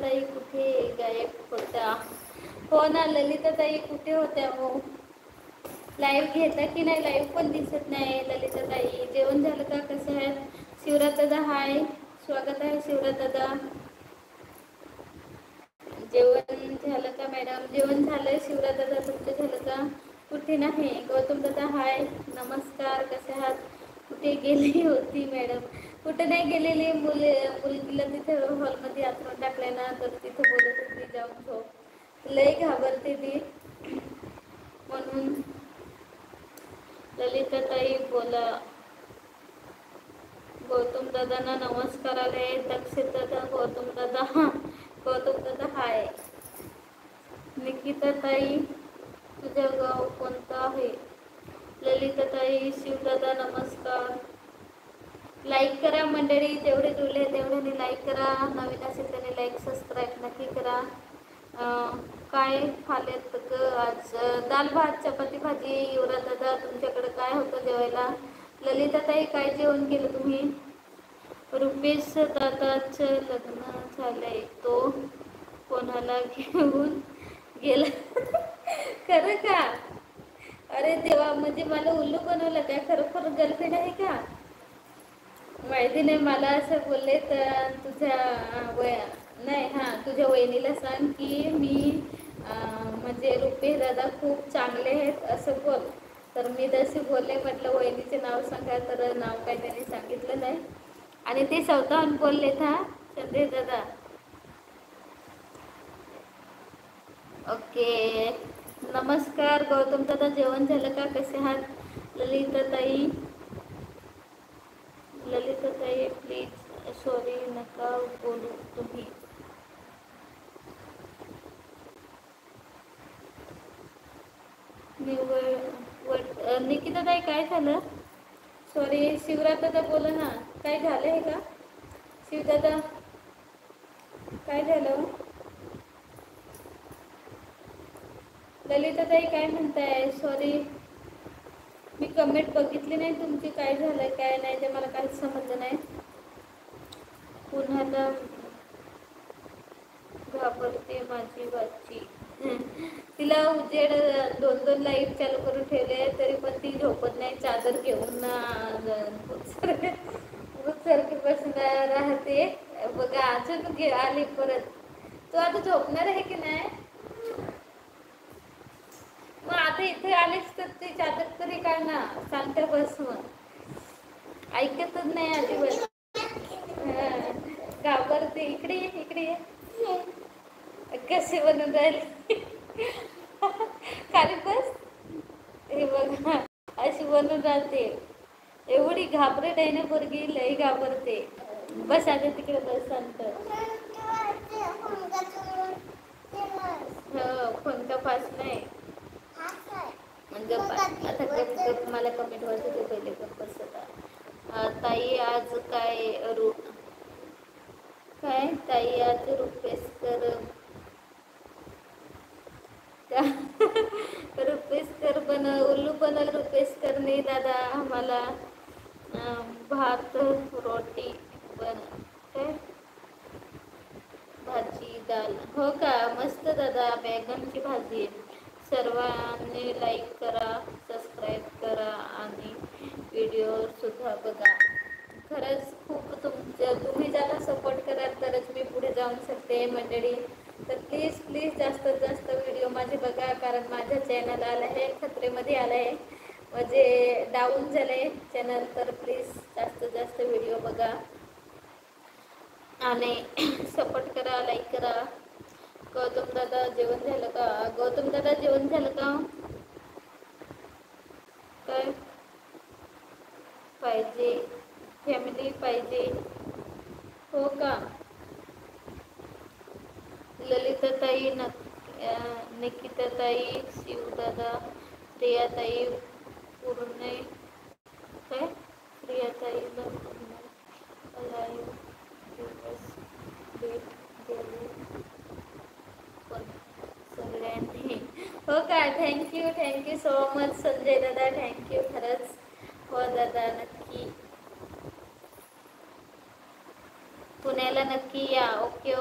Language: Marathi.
ताई कुठे गायब होत्या? हो ना ललिता ताई कुठे होत्या हो? लाईव्ह घेता की नाही? लाईव्ह पण दिसत नाही ललिता ताई. जेवण झालं का? कसं आहे? शिवराज दादा हाय, स्वागत आहे शिवराज दादा. जेवण झालं का मॅडम? जेवण झालंय शिवराज दादा, तुमचं झालं का? कुठे नाही? गौतम दादा हाय, नमस्कार, कसे आहात? कुठे गेली होती मॅडम? कुठे नाही गेलेली, मुलगीला तिथे हॉलमध्ये आतून टाकले ना, तर तिथे बोलत होती जाऊन झोप. लय घाबरते ती म्हणून. ललिता ताई बोला. गौतम दादांना नमस्कार आले. दक्षित दादा, गौतम दादा, गौतम दादा हाय. निकिता ताई तुझं गाव कोणतं आहे? ललिता ताई, शिवदादा नमस्कार. लाईक करा मंडळी, जेवढे जुळले तेवढ्याने लाईक करा. नवीन असेल त्याने लाईक सबस्क्राईब नक्की करा. काय खाल्लेत ग आज? दाल भात चपाती भाजी. युवराज दादा तुमच्याकडे काय होतं जेवायला? ललिता ताई काय जेवण केलं तुम्ही? रुपेश दादाचं लग्न झालंय, तो कोणाला घेऊन गेला? खरं का? अरे देवा, म्हणजे मला उल्लू बनवलं काय? खरोखर गर्लफ्रेंड आहे का? माहिती नाही मला. असं बोलले तर तुझ्या नाही हां तुझ्या वहिनीला सांग की मी म्हणजे रुपेश दादा खूप चांगले आहेत असं बोल. तर मी तसे बोलले, म्हटलं वहिनीचे नाव सांगा, तर नाव काही त्यांनी सांगितलं नाही आणि ते स्वतःहून बोललेत. हा संदेश दादा ओके. नमस्कार गौतम दादा, जेवण झालं का? कसे आहात? ललिता ताई, ललिता ताई प्लीज सॉरी नका बोलू तुम्ही. निकिता ताई काय झालं? सॉरी शिवराज दादा बोला ना, काय झालं आहे का? शिवदादा काय झालं? ललिता ताई काय म्हणताय? सॉरी मी कमेंट बघितली नाही तुमची. काय झालंय काय नाही ते मला काहीच समजलं नाही. पुन्हा घाबरते माझी बाची. तिला उजेड 2-2 लाईट चालू करून ठेवले तरी पण ती झोपत नाही. चादर घेऊन सारखी बसून राहते बघा. अजून आली परत. तू आता झोपणार आहे की नाही? मग आता इथे आलीस तर ती चादर तरी काढ ना. सांगते बस. मग ऐकतच नाही अजिबात. घाबरते. इकडे इकडे कसे बनून राहिले. खाली बस. हे बघा अशी बनून राहते. एवढी घाबरट आहे ना पोरगी, लई घाबरते. बस आता तिकडे बस. शांत. हो फोन का फास्ट नाही म्हणजे आता गप मला कमेंट वाजत ते पहिले गप बस आता. ताई आज काय काय ताई आज रुपेशकर रुपेशकर उल्लू बनल रुपेशकरने दादा आम्हाला भात रोटी काय भाजी दाल. हो का? मस्त दादा. बैगनची भाजी. सर्वांनी लाईक करा, सबस्क्राईब करा आणि व्हिडिओ सुद्धा बघा. खरंच खूप तुम्ही ज्याला सपोर्ट कराल तरच मी पुढे जाऊ शकते मंडळी. तर प्लीज प्लीज जास्तीत जास्त व्हिडिओ माझे बघा, कारण माझ्या चॅनल आलं आहे खतरेमध्ये आलं आहे, म्हणजे डाऊन झालं आहे चॅनल. तर प्लीज जास्तीत जास्त व्हिडिओ बघा आणि सपोर्ट करा, लाईक करा. गौतम दादा जेवण झालं का? गौतम दादा जेवण झालं का? काय पाहिजे? फॅमिली पाहिजे. हो का? ललिता ताई, निकिता ताई, शिवदादा, प्रिया ताई, पूर्ण काय प्रिया ताईला लाईव्ह दिवस भेट देऊ पण सगळ्यांनी. हो का? थँक्यू सो मच संजय दादा. थँक्यू खरंच. हो दादा नक्की पुण्याला नक्की या. ओके.